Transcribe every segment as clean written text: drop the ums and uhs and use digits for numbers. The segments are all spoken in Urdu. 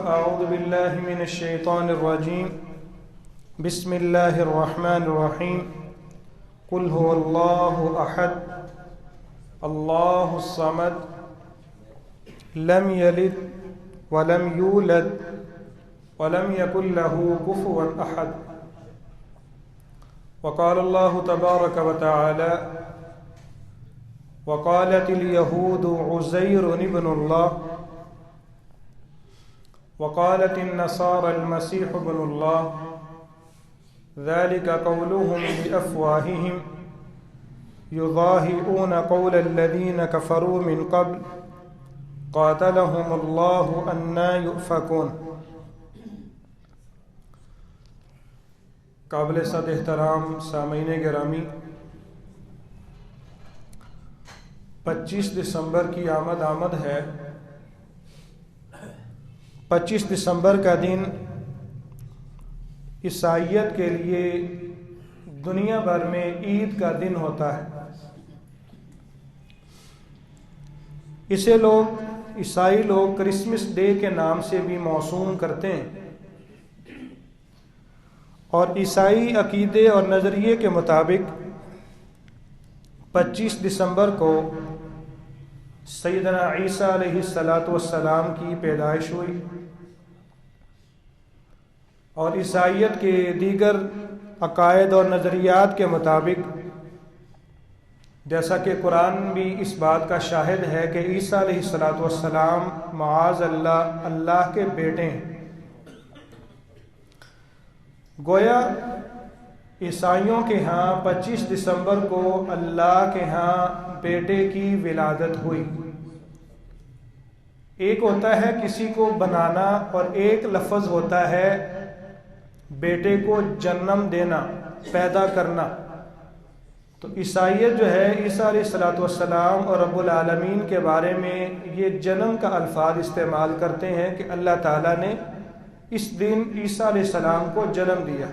أعوذ بالله من الشيطان الرجيم بسم الله الرحمن الرحيم قل هو الله أحد الله الصمد لم يلد ولم يولد ولم يكن له كفوا أحد وقال الله تبارك وتعالى وقالت اليهود عزير ابن الله وقالت النصارى المسيح ابن الله ذلك قولهم بأفواههم يضاهئون قول الذين كفروا من قبل قاتلهم الله أنى يؤفكون۔ قابل صد احترام سامعین گرامی، 25 دسمبر کی آمد ہے۔ 25 دسمبر کا دن عیسائیت کے لیے دنیا بھر میں عید کا دن ہوتا ہے۔ اسے عیسائی لوگ کرسمس ڈے کے نام سے بھی موسوم کرتے ہیں، اور عیسائی عقیدے اور نظریے کے مطابق 25 دسمبر کو سیدنا عیسیٰ علیہ السلام کی پیدائش ہوئی، اور عیسائیت کے دیگر عقائد اور نظریات کے مطابق جیسا کہ قرآن بھی اس بات کا شاہد ہے کہ عیسیٰ علیہ السلام معاذ اللہ اللہ کے بیٹے ہیں۔ گویا عیسائیوں کے ہاں 25 دسمبر کو اللہ کے ہاں بیٹے کی ولادت ہوئی۔ ایک ہوتا ہے کسی کو بنانا، اور ایک لفظ ہوتا ہے بیٹے کو جنم دینا، پیدا کرنا۔ تو عیسائیت جو ہے عیسیٰ علیہ السلام اور رب العالمین کے بارے میں یہ جنم کا الفاظ استعمال کرتے ہیں کہ اللہ تعالیٰ نے اس دن عیسیٰ علیہ السلام کو جنم دیا۔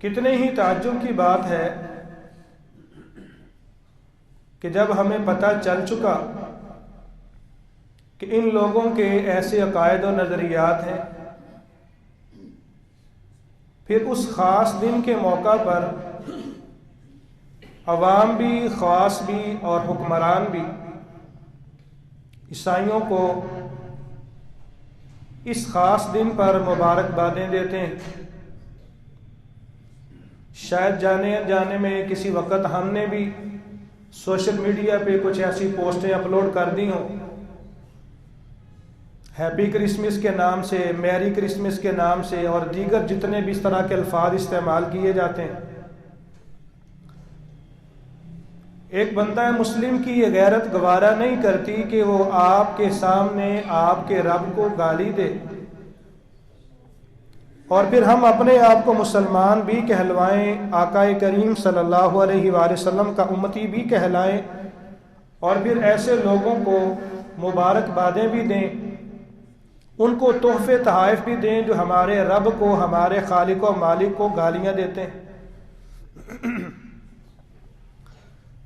کتنے ہی تعجب کی بات ہے کہ جب ہمیں پتہ چل چکا کہ ان لوگوں کے ایسے عقائد و نظریات ہیں، پھر اس خاص دن کے موقع پر عوام بھی، خاص بھی اور حکمران بھی عیسائیوں کو اس خاص دن پر مبارکبادیں دیتے ہیں۔ شاید جانے میں کسی وقت ہم نے بھی سوشل میڈیا پہ کچھ ایسی پوسٹیں اپلوڈ کر دی ہوں، ہیپی کرسمس کے نام سے، میری کرسمس کے نام سے، اور دیگر جتنے بھی اس طرح کے الفاظ استعمال کیے جاتے ہیں۔ ایک بندہ مسلم کی یہ غیرت گوارا نہیں کرتی کہ وہ آپ کے سامنے آپ کے رب کو گالی دے، اور پھر ہم اپنے آپ کو مسلمان بھی کہلوائیں، آقا کریم صلی اللہ علیہ وآلہ وسلم کا امتی بھی کہلائیں، اور پھر ایسے لوگوں کو مبارکبادیں بھی دیں، ان کو تحفے تحائف بھی دیں جو ہمارے رب کو، ہمارے خالق و مالک کو گالیاں دیتے ہیں۔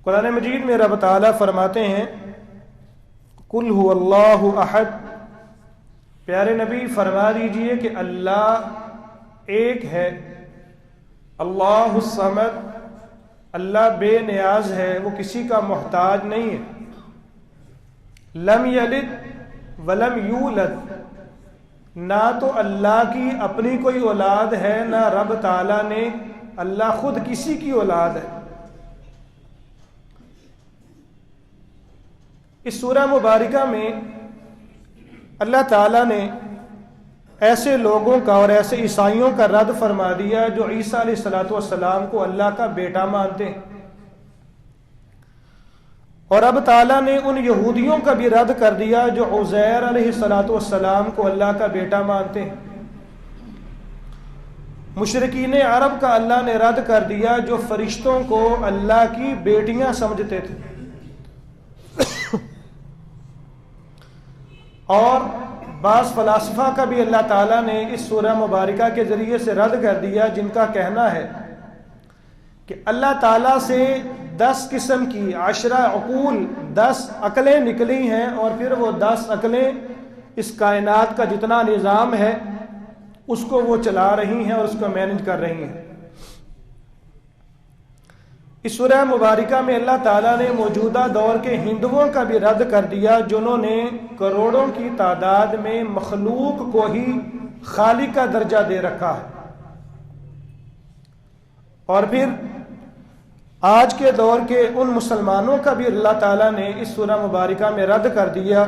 قرآن مجید میں رب تعالیٰ فرماتے ہیں قل هو اللہ احد، پیارے نبی فرما دیجئے کہ اللہ ایک ہے، اللہ الصمد، اللہ بے نیاز ہے، وہ کسی کا محتاج نہیں ہے، لم یلد ولم یولد، نہ تو اللہ کی اپنی کوئی اولاد ہے، نہ رب تعالیٰ نے اللہ خود کسی کی اولاد ہے۔ اس سورہ مبارکہ میں اللہ تعالیٰ نے ایسے لوگوں کا اور ایسے عیسائیوں کا رد فرما دیا جو عیسیٰ علیہ السلام کو اللہ کا بیٹا مانتے ہیں، اور اب تعالیٰ نے ان یہودیوں کا بھی رد کر دیا جو عزیر علیہ السلام کو اللہ کا بیٹا مانتے ہیں۔ مشرکین عرب کا اللہ نے رد کر دیا جو فرشتوں کو اللہ کی بیٹیاں سمجھتے تھے، اور بعض فلاسفہ کا بھی اللہ تعالیٰ نے اس سورہ مبارکہ کے ذریعے سے رد کر دیا جن کا کہنا ہے کہ اللہ تعالیٰ سے 10 قسم کی 10 عقول 10 عقلیں نکلی ہیں، اور پھر وہ 10 عقلیں اس کائنات کا جتنا نظام ہے اس کو وہ چلا رہی ہیں اور اس کو مینج کر رہی ہیں۔ اس سورہ مبارکہ میں اللہ تعالیٰ نے موجودہ دور کے ہندوؤں کا بھی رد کر دیا، جنہوں نے کروڑوں کی تعداد میں مخلوق کو ہی خالق کا درجہ دے رکھا ہے۔ اور پھر آج کے دور کے ان مسلمانوں کا بھی اللہ تعالیٰ نے اس سورہ مبارکہ میں رد کر دیا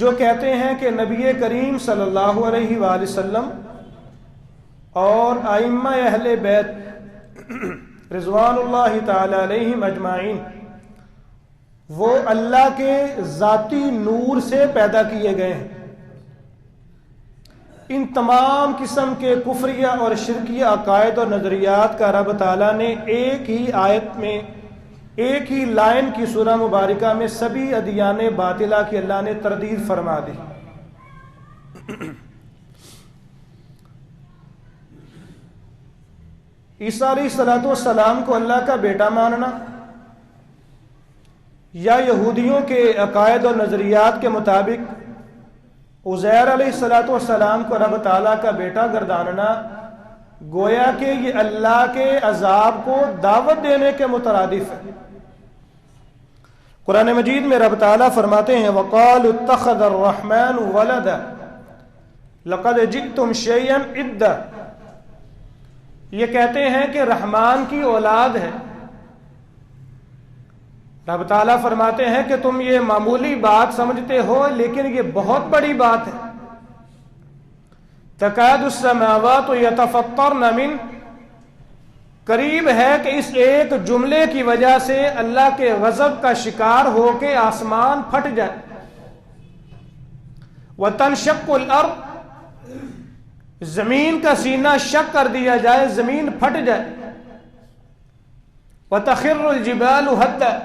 جو کہتے ہیں کہ نبی کریم صلی اللہ علیہ وآلہ وسلم اور ائمہ اہل بیت رضوان اللہ تعالی علیہم اجمعین وہ اللہ کے ذاتی نور سے پیدا کیے گئے ہیں۔ ان تمام قسم کے کفریہ اور شرکیہ عقائد اور نظریات کا رب تعالیٰ نے ایک ہی آیت میں، ایک ہی لائن کی سورہ مبارکہ میں سبھی ادیان باطلہ کی اللہ نے تردید فرما دی۔ عیسیٰ علیہ الصلوۃ والسلام کو اللہ کا بیٹا ماننا، یا یہودیوں کے عقائد اور نظریات کے مطابق عزیر علیہ الصلوۃ والسلام کو رب تعالیٰ کا بیٹا گرداننا، گویا کہ یہ اللہ کے عذاب کو دعوت دینے کے مترادف ہے۔ قرآن مجید میں رب تعالیٰ فرماتے ہیں وَقَالُوا اتَّخَذَ الرَّحْمَنُ وَلَدًا لَقَدْ جِئْتُمْ شَيْئًا إِدًّا، یہ کہتے ہیں کہ رحمان کی اولاد ہے۔ رب تعالیٰ فرماتے ہیں کہ تم یہ معمولی بات سمجھتے ہو لیکن یہ بہت بڑی بات ہے۔ تکاد السماوات یتفطرن من، قریب ہے کہ اس ایک جملے کی وجہ سے اللہ کے غضب کا شکار ہو کے آسمان پھٹ جائے۔ وتنشق الارض، زمین کا سینہ شق کر دیا جائے، زمین پھٹ جائے۔ وتخر الجبال حدا،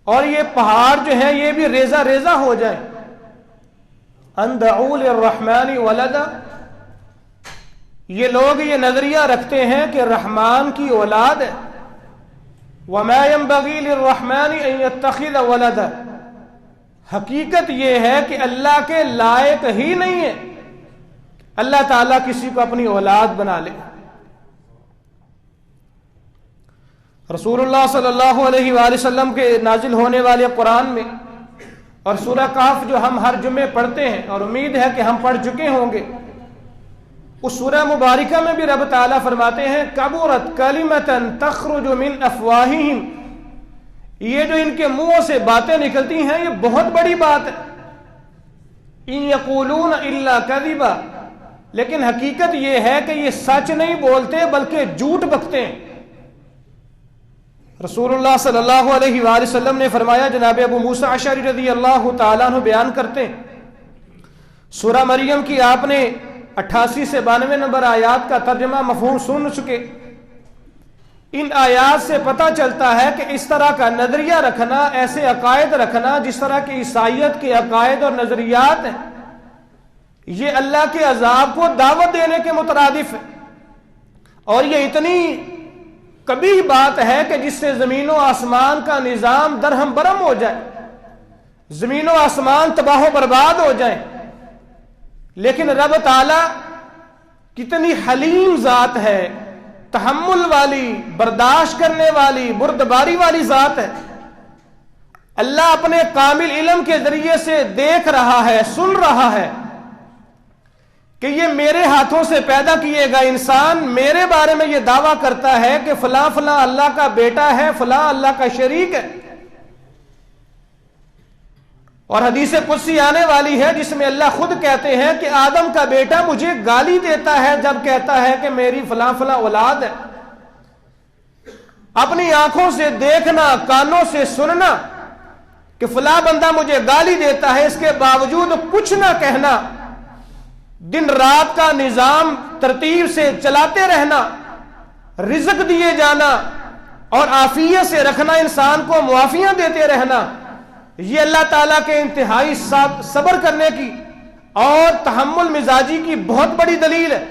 اور یہ پہاڑ جو ہیں یہ بھی ریزہ ریزہ ہو جائے۔ ان دعوا للرحمن ولدا، یہ لوگ یہ نظریہ رکھتے ہیں کہ رحمان کی اولاد ہے۔ وما ينبغي للرحمن ان يتخذ ولدا، حقیقت یہ ہے کہ اللہ کے لائق ہی نہیں ہے اللہ تعالیٰ کسی کو اپنی اولاد بنا لے۔ رسول اللہ صلی اللہ علیہ وآلہ وسلم کے نازل ہونے والے قرآن میں اور سورہ کہف جو ہم ہر جمعے پڑھتے ہیں اور امید ہے کہ ہم پڑھ چکے ہوں گے، اس سورہ مبارکہ میں بھی رب تعالیٰ فرماتے ہیں کبرت کلمۃ تخرج من افواہہم، یہ جو ان کے منہوں سے باتیں نکلتی ہیں یہ بہت بڑی بات ہے۔ ان یقولون الا کذبا، لیکن حقیقت یہ ہے کہ یہ سچ نہیں بولتے بلکہ جھوٹ بکتے ہیں۔ رسول اللہ صلی اللہ علیہ وآلہ وسلم نے فرمایا، جناب ابو موسیٰ اشعری رضی اللہ تعالیٰ عنہ بیان کرتے ہیں، سورہ مریم کی آپ نے 88 سے 92 نمبر آیات کا ترجمہ مفہوم سن چکے۔ ان آیات سے پتہ چلتا ہے کہ اس طرح کا نظریہ رکھنا، ایسے عقائد رکھنا جس طرح کی عیسائیت کے عقائد اور نظریات ہیں، یہ اللہ کے عذاب کو دعوت دینے کے مترادف ہے، اور یہ اتنی کبھی بات ہے کہ جس سے زمین و آسمان کا نظام درہم برہم ہو جائے، زمین و آسمان تباہ و برباد ہو جائیں۔ لیکن رب تعالیٰ کتنی حلیم ذات ہے، تحمل والی، برداشت کرنے والی، بردباری والی ذات ہے۔ اللہ اپنے کامل علم کے ذریعے سے دیکھ رہا ہے، سن رہا ہے کہ یہ میرے ہاتھوں سے پیدا کیے گا انسان میرے بارے میں یہ دعویٰ کرتا ہے کہ فلاں فلاں اللہ کا بیٹا ہے، فلاں اللہ کا شریک ہے۔ اور حدیث قدسی آنے والی ہے جس میں اللہ خود کہتے ہیں کہ آدم کا بیٹا مجھے گالی دیتا ہے جب کہتا ہے کہ میری فلاں فلاں اولاد ہے۔ اپنی آنکھوں سے دیکھنا، کانوں سے سننا کہ فلاں بندہ مجھے گالی دیتا ہے، اس کے باوجود کچھ نہ کہنا، دن رات کا نظام ترتیب سے چلاتے رہنا، رزق دیے جانا اور عافیت سے رکھنا، انسان کو معافیاں دیتے رہنا، یہ اللہ تعالیٰ کے انتہائی صبر کرنے کی اور تحمل مزاجی کی بہت بڑی دلیل ہے۔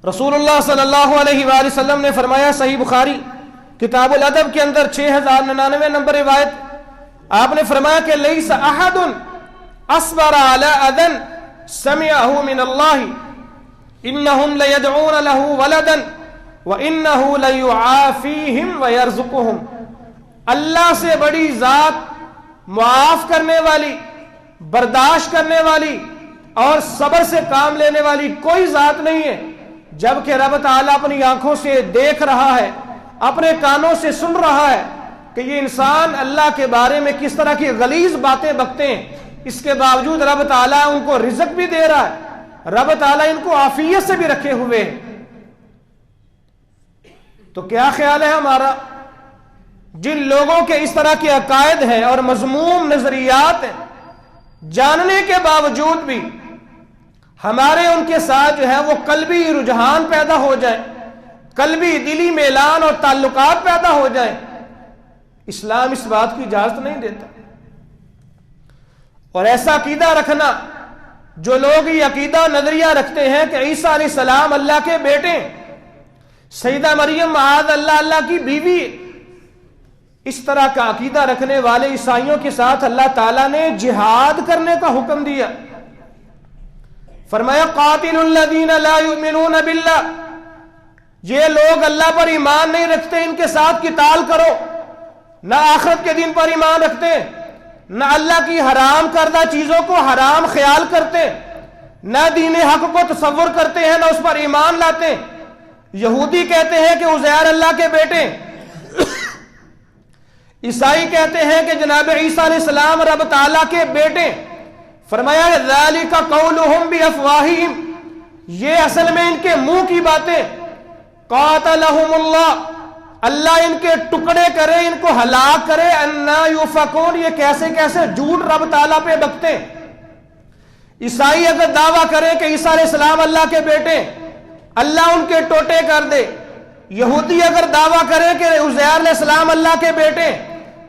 رسول اللہ صلی اللہ علیہ وآلہ وسلم نے فرمایا، صحیح بخاری کتاب الادب کے اندر 6099 نمبر روایت، آپ نے فرمایا کہ لیس احد اصبر علی اذن سمعه من اللہ انہم لیدعون له ولدا وانہ لیعافیہم ویرزقہم۔ اللہ سے بڑی ذات معاف کرنے والی، برداشت کرنے والی اور صبر سے کام لینے والی کوئی ذات نہیں ہے، جبکہ رب تعالیٰ اپنی آنکھوں سے دیکھ رہا ہے، اپنے کانوں سے سن رہا ہے کہ یہ انسان اللہ کے بارے میں کس طرح کی غلیظ باتیں بکتے ہیں، اس کے باوجود رب تعالیٰ ان کو رزق بھی دے رہا ہے، رب تعالیٰ ان کو عافیت سے بھی رکھے ہوئے ہیں۔ تو کیا خیال ہے ہمارا جن لوگوں کے اس طرح کے عقائد ہیں اور مذموم نظریات ہیں، جاننے کے باوجود بھی ہمارے ان کے ساتھ جو ہے وہ قلبی رجحان پیدا ہو جائے، قلبی دلی میلان اور تعلقات پیدا ہو جائے، اسلام اس بات کی اجازت نہیں دیتا۔ اور ایسا عقیدہ رکھنا، جو لوگ یہ عقیدہ نظریہ رکھتے ہیں کہ عیسیٰ علیہ السلام اللہ کے بیٹے ہیں، سیدہ مریم معاذ اللہ اللہ کی بیوی، اس طرح کا عقیدہ رکھنے والے عیسائیوں کے ساتھ اللہ تعالیٰ نے جہاد کرنے کا حکم دیا۔ فرمایا قاتل الذین لا یؤمنون باللہ، یہ لوگ اللہ پر ایمان نہیں رکھتے، ان کے ساتھ قتال کرو، نہ آخرت کے دن پر ایمان رکھتے، نہ اللہ کی حرام کردہ چیزوں کو حرام خیال کرتے، نہ دین حق کو تصور کرتے ہیں، نہ اس پر ایمان لاتے۔ یہودی کہتے ہیں کہ عزیر اللہ کے بیٹے، عیسائی کہتے ہیں کہ جناب عیسیٰ علیہ السلام رب تعالیٰ کے بیٹے۔ فرمایا ذالک قولہم بافواہہم، یہ اصل میں ان کے منہ کی باتیں، قاتلہم اللہ، اللہ ان کے ٹکڑے کرے، ان کو ہلاک کرے، انا یوفکون، یہ کیسے کیسے جھوٹ رب تعالیٰ پہ بکتے۔ عیسائی اگر دعویٰ کرے کہ عیسیٰ علیہ السلام اللہ کے بیٹے، اللہ ان کے ٹوٹے کر دے۔ یہودی اگر دعویٰ کرے کہ عزیر علیہ السلام اللہ کے بیٹے،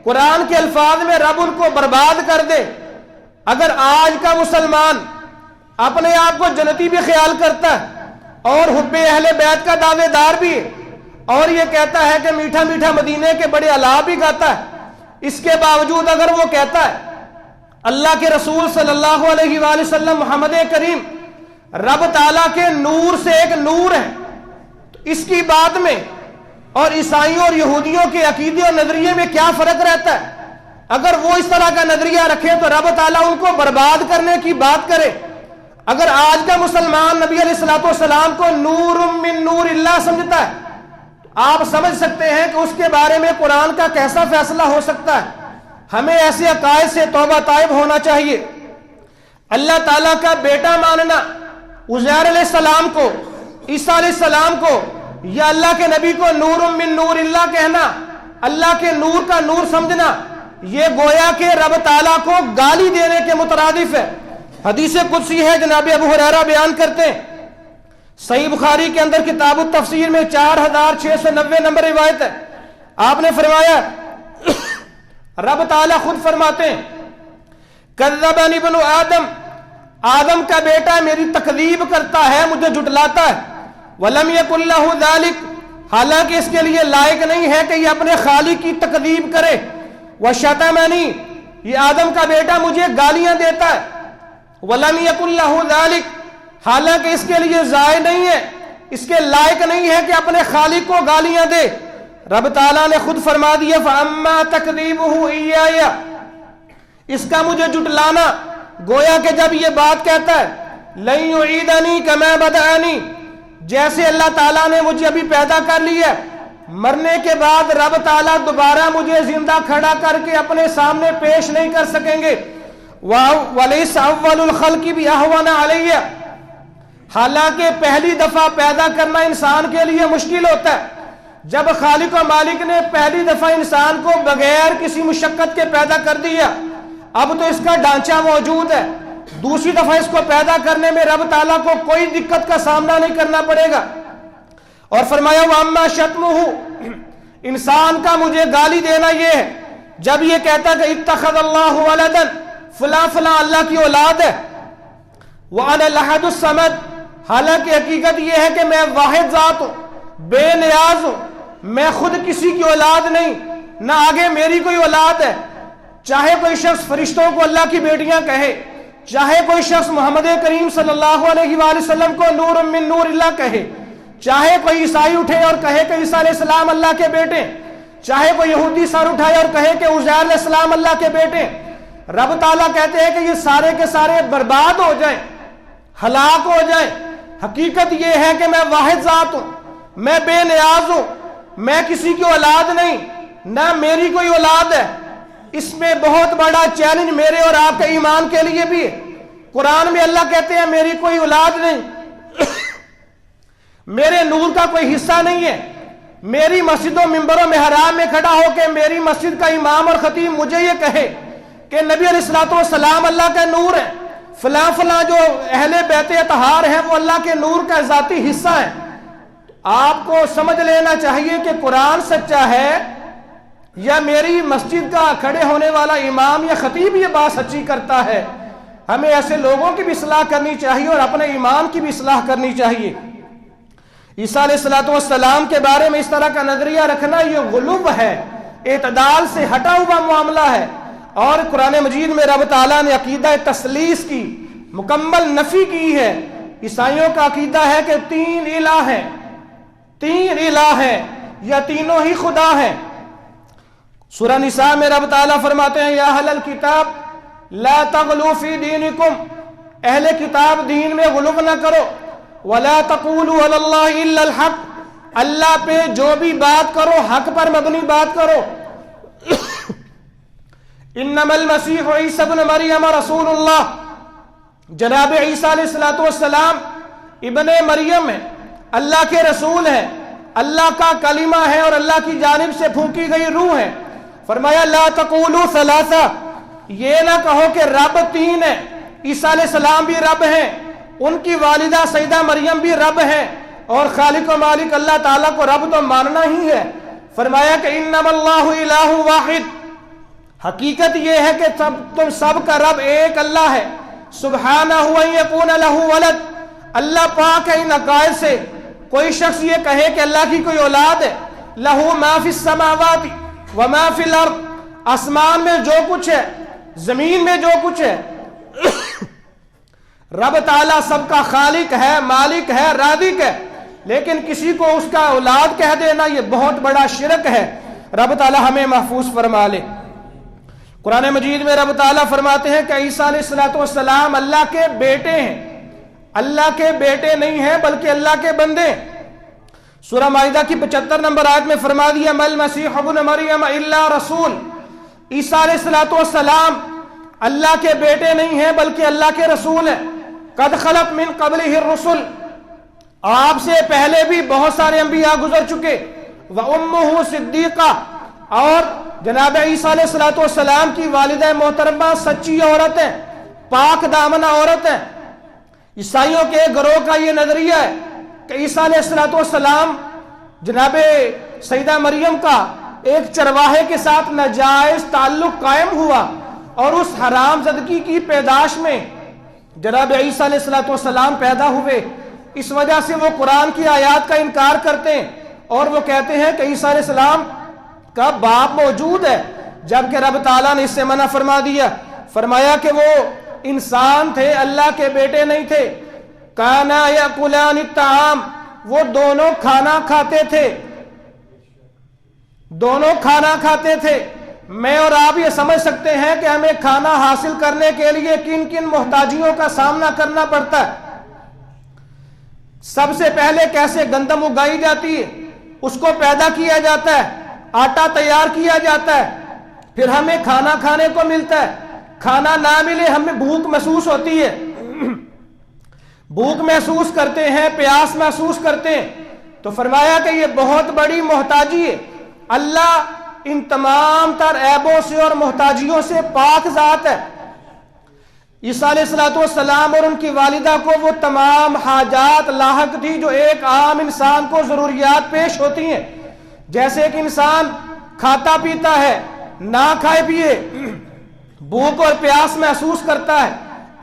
قرآن کے الفاظ میں رب ان کو برباد کر دے۔ اگر آج کا مسلمان اپنے آپ کو جنتی بھی خیال کرتا ہے اور حب اہل بیت کا دعوے دار بھی ہے، اور یہ کہتا ہے کہ میٹھا میٹھا مدینے کے بڑے اعلیٰ بھی گاتا ہے، اس کے باوجود اگر وہ کہتا ہے اللہ کے رسول صلی اللہ علیہ وآلہ وسلم محمد کریم رب تعالیٰ کے نور سے ایک نور ہے، تو اس کی بات میں اور عیسائیوں اور یہودیوں کے عقیدے اور نظریے میں کیا فرق رہتا ہے؟ اگر وہ اس طرح کا نظریہ رکھے تو رب تعالیٰ ان کو برباد کرنے کی بات کرے۔ اگر آج کا مسلمان نبی علیہ الصلوۃ والسلام کو نور من نور اللہ سمجھتا ہے، آپ سمجھ سکتے ہیں کہ اس کے بارے میں قرآن کا کیسا فیصلہ ہو سکتا ہے۔ ہمیں ایسے عقائد سے توبہ طائب ہونا چاہیے۔ اللہ تعالیٰ کا بیٹا ماننا، عزیر علیہ السلام کو، عیسیٰ علیہ السلام کو یا اللہ کے نبی کو نور من نور اللہ کہنا، اللہ کے نور کا نور سمجھنا، یہ گویا کہ رب تعالیٰ کو گالی دینے کے مترادف ہے۔ حدیث قدسی ہے، جناب ابو ہریرہ بیان کرتے ہیں، صحیح بخاری کے اندر کتاب التفسیر میں 4690 نمبر روایت ہے۔ آپ نے فرمایا، رب تعالیٰ خود فرماتے ہیں، کذبنی ابن آدم، آدم کا بیٹا میری تکذیب کرتا ہے، مجھے جھٹلاتا ہے، ولم یکن لہ ذلک، حالانکہ اس کے لیے لائق نہیں ہے کہ یہ اپنے خالق کی تکذیب کرے، وشتمنی، یہ آدم کا بیٹا مجھے گالیاں دیتا ہے، ولم یکن لہ ذلک، حالانکہ اس کے لیے ضائع نہیں ہے، اس کے لائق نہیں ہے کہ اپنے خالق کو گالیاں دے۔ رب تعالیٰ نے خود فرما دیا، فَأَمَّا تَكْذِيبُهُ إِيَّايَ، اس کا مجھے جھٹلانا، گویا کہ جب یہ بات کہتا ہے لَن يُعِيدَنِي كَمَا بَدَأَنِي، جیسے اللہ تعالیٰ نے مجھے ابھی پیدا کر لیا، مرنے کے بعد رب تعالیٰ دوبارہ مجھے زندہ کھڑا کر کے اپنے سامنے پیش نہیں کر سکیں گے۔ وَلَيْسَ أَوَّلُ الْخَلْقِ بِأَهْوَنَ عَلَيَّ، حالانکہ پہلی دفعہ پیدا کرنا انسان کے لیے مشکل ہوتا ہے۔ جب خالق و مالک نے پہلی دفعہ انسان کو بغیر کسی مشقت کے پیدا کر دیا، اب تو اس کا ڈھانچہ موجود ہے، دوسری دفعہ اس کو پیدا کرنے میں رب تعالیٰ کو کوئی دقت کا سامنا نہیں کرنا پڑے گا۔ اور فرمایا وَأَمَّا شَتْمُهُ، انسان کا مجھے گالی دینا یہ ہے جب یہ کہتا کہ اتخذ اللہ ولدا، فلاں فلاں اللہ کی اولاد ہے، وَأَنَا الْأَحَدُ الصَّمَدُ، حالانکہ حقیقت یہ ہے کہ میں واحد ذات ہوں، بے نیاز ہوں، میں خود کسی کی اولاد نہیں، نہ آگے میری کوئی اولاد ہے۔ چاہے کوئی شخص فرشتوں کو اللہ کی بیٹیاں کہے، چاہے کوئی شخص محمد کریم صلی اللہ علیہ وآلہ وسلم کو نور من نور اللہ کہے، چاہے کوئی عیسائی اٹھے اور کہے کہ عیسیٰ علیہ السلام اللہ کے بیٹے، چاہے کوئی یہودی سر اٹھائے اور کہے کہ عزیر علیہ السلام اللہ کے بیٹے، رب تعالیٰ کہتے ہیں کہ یہ سارے کے سارے برباد ہو جائیں، ہلاک ہو جائیں۔ حقیقت یہ ہے کہ میں واحد ذات ہوں، میں بے نیاز ہوں، میں کسی کی اولاد نہیں، نہ میری کوئی اولاد ہے۔ اس میں بہت بڑا چیلنج میرے اور آپ کے ایمان کے لیے بھی ہے۔ قرآن میں اللہ کہتے ہیں میری کوئی اولاد نہیں، میرے نور کا کوئی حصہ نہیں ہے۔ میری مسجد و منبر و محراب میں کھڑا ہو کے میری مسجد کا امام اور خطیب مجھے یہ کہے کہ نبی علیہ الصلوۃ والسلام اللہ کا نور ہے، فلاں فلاں جو اہل بیت اطہار ہیں وہ اللہ کے نور کا ذاتی حصہ ہے، آپ کو سمجھ لینا چاہیے کہ قرآن سچا ہے یا میری مسجد کا کھڑے ہونے والا امام یا خطیب یہ بات سچی کرتا ہے۔ ہمیں ایسے لوگوں کی بھی اصلاح کرنی چاہیے اور اپنے ایمان کی بھی اصلاح کرنی چاہیے۔ عیسیٰ علیہ الصلوۃ والسلام کے بارے میں اس طرح کا نظریہ رکھنا یہ غلو ہے، اعتدال سے ہٹا ہوا معاملہ ہے۔ اور قرآن مجید میں رب تعالیٰ نے عقیدہ تثلیث کی مکمل نفی کی ہے۔ عیسائیوں کا عقیدہ ہے کہ تین الہ ہیں، تین الہ ہیں یا تینوں ہی خدا ہیں۔ سورہ نساء میں رب تعالیٰ فرماتے ہیں یا اہل الکتاب لا تغلوا فی دینکم، اہل کتاب دین میں غلو نہ کرو، ولا تقولوا علی اللہ الا الحق، اللہ پہ جو بھی بات کرو حق پر مبنی بات کرو۔ انما المسیح عیسی ابن مریم رسول اللہ، جناب عیسیٰ علیہ السلام ابن مریم ہے، اللہ کے رسول ہے، اللہ کا کلمہ ہے اور اللہ کی جانب سے پھونکی گئی روح ہے۔ فرمایا لا تقولوا ثلاثہ، یہ نہ کہو کہ رب تین ہے، عیسیٰ علیہ السلام بھی رب ہیں، ان کی والدہ سیدہ مریم بھی رب ہیں، اور خالق و مالک اللہ تعالیٰ کو رب تو ماننا ہی ہے۔ فرمایا کہ انما اللہ الہ واحد، حقیقت یہ ہے کہ تم سب کا رب ایک اللہ ہے۔ سبحانہ ان یکون لہ ولد، اللہ پاک ہے ان عقائد سے۔ کوئی شخص یہ کہے کہ اللہ کی کوئی اولاد ہے، لہ ما فی السماوات وما فی الارض، آسمان میں جو کچھ ہے، زمین میں جو کچھ ہے، رب تعالیٰ سب کا خالق ہے، مالک ہے، رازق ہے، لیکن کسی کو اس کا اولاد کہہ دینا یہ بہت بڑا شرک ہے۔ رب تعالیٰ ہمیں محفوظ فرما لے۔ قرآن مجید میں رب تعالیٰ فرماتے ہیں کہ عیسیٰ علیہ السلام اللہ کے بیٹے ہیں، اللہ کے بیٹے نہیں ہیں بلکہ اللہ کے بندے۔ سورہ مائدہ کی 75 نمبر آیت میں فرما دیا مل مسیح ابن مریم الا رسول، عیسیٰ علیہ السلام اللہ کے بیٹے نہیں ہیں بلکہ اللہ کے رسول ہیں۔ قد خلت من قبلہ الرسل، آپ سے پہلے بھی بہت سارے انبیاء گزر چکے۔ وامہ صدیقہ، اور جناب عیسیٰ علیہ السلام کی والدہ محترمہ سچی عورت ہے، پاک دامنہ عورت ہے۔ عیسائیوں کے گروہ کا یہ نظریہ ہے کہ عیسیٰ علیہ السلام جناب سیدہ مریم کا ایک چرواہے کے ساتھ ناجائز تعلق قائم ہوا، اور اس حرام زدگی کی پیداش میں جناب عیسیٰ علیہ السلام پیدا ہوئے۔ اس وجہ سے وہ قرآن کی آیات کا انکار کرتے ہیں اور وہ کہتے ہیں کہ عیسیٰ علیہ السلام کا باپ موجود ہے، جبکہ رب تعالیٰ نے اس سے منع فرما دیا۔ فرمایا کہ وہ انسان تھے، اللہ کے بیٹے نہیں تھے۔ کانا یاکلان الطعام، وہ دونوں کھانا کھاتے تھے، دونوں کھانا کھاتے تھے۔ میں اور آپ یہ سمجھ سکتے ہیں کہ ہمیں کھانا حاصل کرنے کے لیے کن کن محتاجیوں کا سامنا کرنا پڑتا ہے۔ سب سے پہلے کیسے گندم اگائی جاتی ہے، اس کو پیدا کیا جاتا ہے، آٹا تیار کیا جاتا ہے، پھر ہمیں کھانا کھانے کو ملتا ہے۔ کھانا نہ ملے ہمیں بھوک محسوس ہوتی ہے، بھوک محسوس کرتے ہیں، پیاس محسوس کرتے ہیں۔ تو فرمایا کہ یہ بہت بڑی محتاجی ہے۔ اللہ ان تمام تر عیبوں سے اور محتاجیوں سے پاک ذات ہے۔ عیسیٰ علیہ السلام اور ان کی والدہ کو وہ تمام حاجات لاحق تھی جو ایک عام انسان کو ضروریات پیش ہوتی ہیں۔ جیسے کہ انسان کھاتا پیتا ہے، نہ کھائے پیے بھوک اور پیاس محسوس کرتا ہے،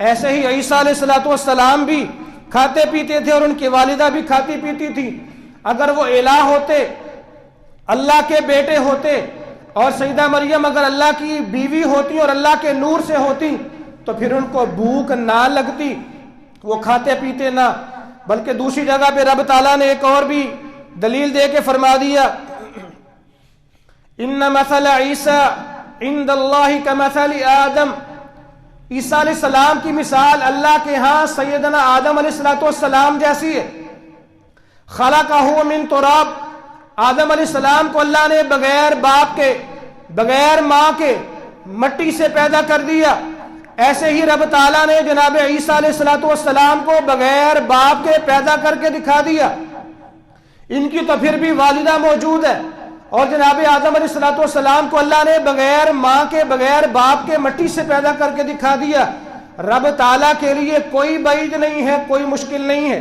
ایسے ہی عیسیٰ علیہ السلام بھی کھاتے پیتے تھے اور ان کی والدہ بھی کھاتی پیتی تھی۔ اگر وہ الہ ہوتے اللہ کے بیٹے ہوتے اور سیدہ مریم اگر اللہ کی بیوی ہوتی اور اللہ کے نور سے ہوتی تو پھر ان کو بھوک نہ لگتی، وہ کھاتے پیتے نہ۔ بلکہ دوسری جگہ پہ رب تعالیٰ نے ایک اور بھی دلیل دے کے فرما دیا، ان مثل عیسیٰ عند اللہ کمثل آدم، عیسیٰ علیہ السلام کی مثال اللہ کے ہاں سیدنا آدم علیہ السلام جیسی ہے۔ خلقہ من تراب، آدم علیہ السلام کو اللہ نے بغیر باپ کے بغیر ماں کے مٹی سے پیدا کر دیا، ایسے ہی رب تعالیٰ نے جناب عیسیٰ علیہ السلام کو بغیر باپ کے پیدا کر کے دکھا دیا۔ ان کی تو پھر بھی والدہ موجود ہے، اور جناب آدم علیہ السلام کو اللہ نے بغیر ماں کے بغیر باپ کے مٹی سے پیدا کر کے دکھا دیا۔ رب تعالیٰ کے لیے کوئی بعید نہیں ہے، کوئی مشکل نہیں ہے۔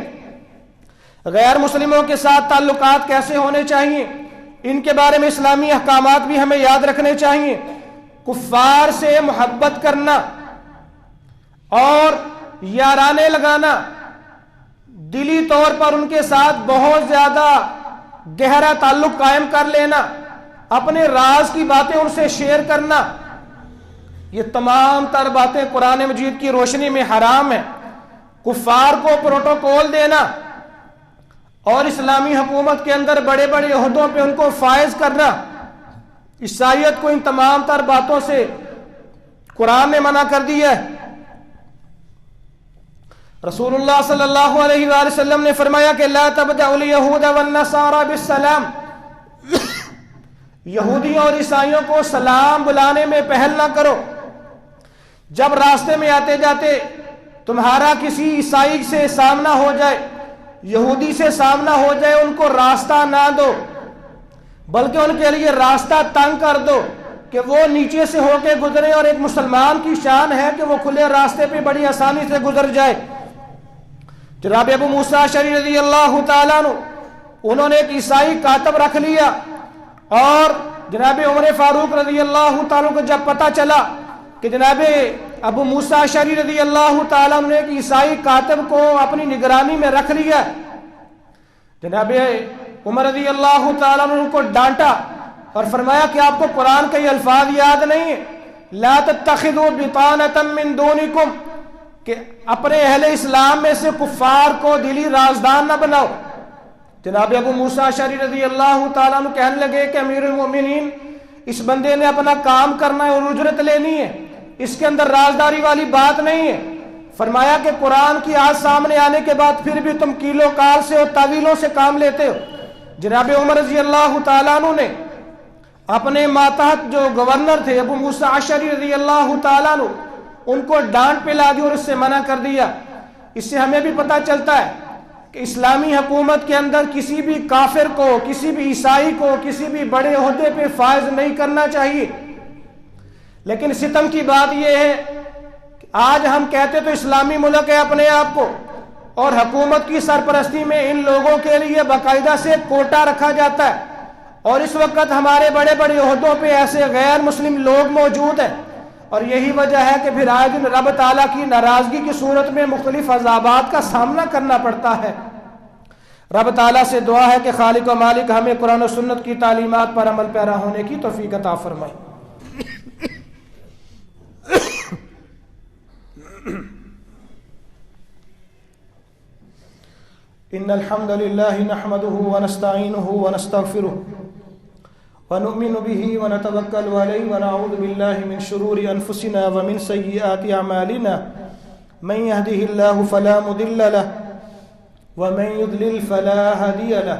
غیر مسلموں کے ساتھ تعلقات کیسے ہونے چاہیے، ان کے بارے میں اسلامی احکامات بھی ہمیں یاد رکھنے چاہیے۔ کفار سے محبت کرنا اور یارانے لگانا، دلی طور پر ان کے ساتھ بہت زیادہ گہرا تعلق قائم کر لینا، اپنے راز کی باتیں ان سے شیئر کرنا، یہ تمام تر باتیں قرآن مجید کی روشنی میں حرام ہیں۔ کفار کو پروٹوکول دینا اور اسلامی حکومت کے اندر بڑے بڑے عہدوں پہ ان کو فائز کرنا، عیسائیت کو ان تمام تر باتوں سے قرآن نے منع کر دیا ہے۔ رسول اللہ صلی اللہ علیہ وآلہ وسلم نے فرمایا کہ لا تبدأوا اليہود والنصارى بالسلام، یہودیوں اور عیسائیوں کو سلام بلانے میں پہل نہ کرو۔ جب راستے میں آتے جاتے تمہارا کسی عیسائی سے سامنا ہو جائے، یہودی سے سامنا ہو جائے، ان کو راستہ نہ دو، بلکہ ان کے لیے راستہ تنگ کر دو کہ وہ نیچے سے ہو کے گزرے، اور ایک مسلمان کی شان ہے کہ وہ کھلے راستے پہ بڑی آسانی سے گزر جائے۔ جناب ابو موسیٰ اشعری رضی اللہ تعالیٰ عنہ، انہوں نے ایک عیسائی کاتب رکھ لیا، اور جناب عمر فاروق رضی اللہ تعالیٰ کو جب پتہ چلا کہ جناب ابو موسیٰ اشعری رضی اللہ تعالیٰ عنہ نے ایک عیسائی کاتب کو اپنی نگرانی میں رکھ لیا، جناب عمر رضی اللہ تعالیٰ عنہ ان کو ڈانٹا اور فرمایا کہ آپ کو قرآن کے یہ الفاظ یاد نہیں ہیں، لا تتخذوا بطانة من دونکم، کہ اپنے اہل اسلام میں سے کفار کو دلی رازدان نہ بناؤ۔ جناب ابو موسیٰ اشعری رضی اللہ تعالیٰ عنہ کہنے لگے کہ امیر المومنین، اس بندے نے اپنا کام کرنا ہے اور اجرت لینی ہے، اس کے اندر رازداری والی بات نہیں ہے۔ فرمایا کہ قرآن کی آج سامنے آنے کے بعد پھر بھی تم کیل و کال سے اور تعویلوں سے کام لیتے ہو۔ جناب عمر رضی اللہ تعالیٰ عنہ نے اپنے ماتحت جو گورنر تھے ابو موسیٰ اشعری رضی اللہ تعالیٰ عنہ، ان کو ڈانٹ پلا دی اور اس سے منع کر دیا۔ اس سے ہمیں بھی پتہ چلتا ہے کہ اسلامی حکومت کے اندر کسی بھی کافر کو، کسی بھی عیسائی کو، کسی بھی بڑے عہدے پہ فائز نہیں کرنا چاہیے۔ لیکن ستم کی بات یہ ہے کہ آج ہم کہتے تو اسلامی ملک ہے اپنے آپ کو، اور حکومت کی سرپرستی میں ان لوگوں کے لیے باقاعدہ سے کوٹا رکھا جاتا ہے، اور اس وقت ہمارے بڑے بڑے عہدوں پہ ایسے غیر مسلم لوگ موجود ہیں، اور یہی وجہ ہے کہ پھر آئے دن رب تعالیٰ کی ناراضگی کی صورت میں مختلف عذابات کا سامنا کرنا پڑتا ہے۔ رب تعالیٰ سے دعا ہے کہ خالق و مالک ہمیں قرآن و سنت کی تعلیمات پر عمل پیرا ہونے کی توفیق عطا فرمائے۔ ان الحمد للہ نحمده ونستعینه ونستغفره ونؤمن به ونتوکل علیہ ونعوذ باللہ من شرور انفسنا ومن سیئات اعمالنا، من يهده الله فلا مضل له ومن يضلل فلا هادي له،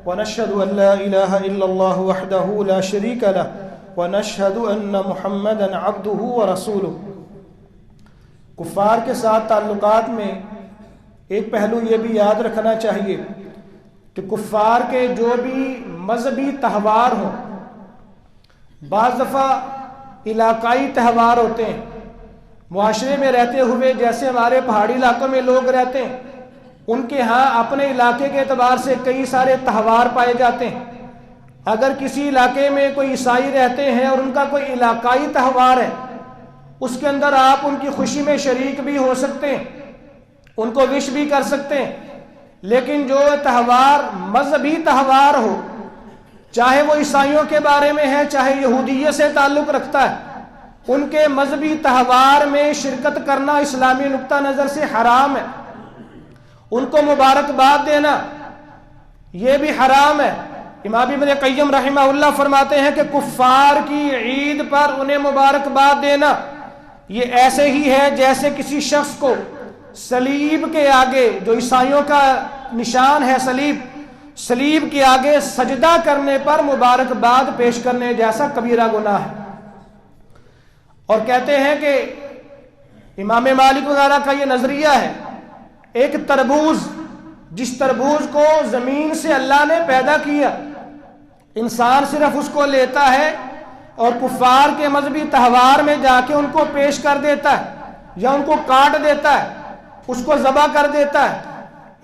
ونشهد ان لا اله الا الله وحده لا شريك له، ونشهد ان محمدا عبده ورسوله۔ کفار کے ساتھ تعلقات میں ایک پہلو یہ بھی یاد رکھنا چاہیے کہ کفار کے جو بھی مذہبی تہوار ہوں، بعض دفعہ علاقائی تہوار ہوتے ہیں، معاشرے میں رہتے ہوئے جیسے ہمارے پہاڑی علاقوں میں لوگ رہتے ہیں، ان کے ہاں اپنے علاقے کے اعتبار سے کئی سارے تہوار پائے جاتے ہیں۔ اگر کسی علاقے میں کوئی عیسائی رہتے ہیں اور ان کا کوئی علاقائی تہوار ہے، اس کے اندر آپ ان کی خوشی میں شریک بھی ہو سکتے ہیں، ان کو وش بھی کر سکتے ہیں، لیکن جو تہوار مذہبی تہوار ہو، چاہے وہ عیسائیوں کے بارے میں ہے، چاہے یہودیت سے تعلق رکھتا ہے، ان کے مذہبی تہوار میں شرکت کرنا اسلامی نقطہ نظر سے حرام ہے، ان کو مبارکباد دینا یہ بھی حرام ہے۔ امام ابن قیم رحمہ اللہ فرماتے ہیں کہ کفار کی عید پر انہیں مبارکباد دینا یہ ایسے ہی ہے جیسے کسی شخص کو صلیب کے آگے، جو عیسائیوں کا نشان ہے صلیب کے آگے سجدہ کرنے پر مبارکباد پیش کرنے جیسا کبیرہ گناہ ہے۔ اور کہتے ہیں کہ امام مالک وغیرہ کا یہ نظریہ ہے، ایک تربوز، جس تربوز کو زمین سے اللہ نے پیدا کیا، انسان صرف اس کو لیتا ہے اور کفار کے مذہبی تہوار میں جا کے ان کو پیش کر دیتا ہے یا ان کو کاٹ دیتا ہے، اس کو ذبح کر دیتا ہے۔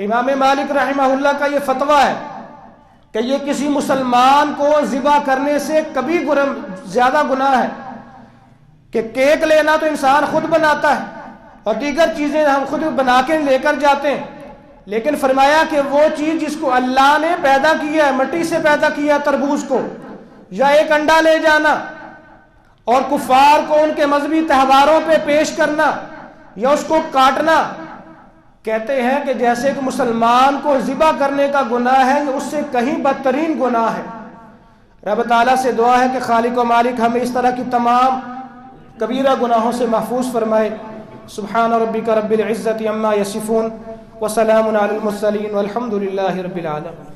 امام مالک رحمہ اللہ کا یہ فتویٰ ہے کہ یہ کسی مسلمان کو ذبح کرنے سے کبھی زیادہ گناہ ہے، کہ کیک لینا تو انسان خود بناتا ہے اور دیگر چیزیں ہم خود بنا کے لے کر جاتے ہیں، لیکن فرمایا کہ وہ چیز جس کو اللہ نے پیدا کیا ہے، مٹی سے پیدا کیا تربوز کو، یا ایک انڈا لے جانا اور کفار کو ان کے مذہبی تہواروں پہ پیش کرنا یا اس کو کاٹنا، کہتے ہیں کہ جیسے کہ مسلمان کو ذبح کرنے کا گناہ ہے، یہ اس سے کہیں بدترین گناہ ہے۔ رب تعالیٰ سے دعا ہے کہ خالق و مالک ہمیں اس طرح کی تمام کبیرہ گناہوں سے محفوظ فرمائے۔ سبحان ربک رب العزت عما یصفون وسلام علی المرسلین والحمد للہ رب العالمین۔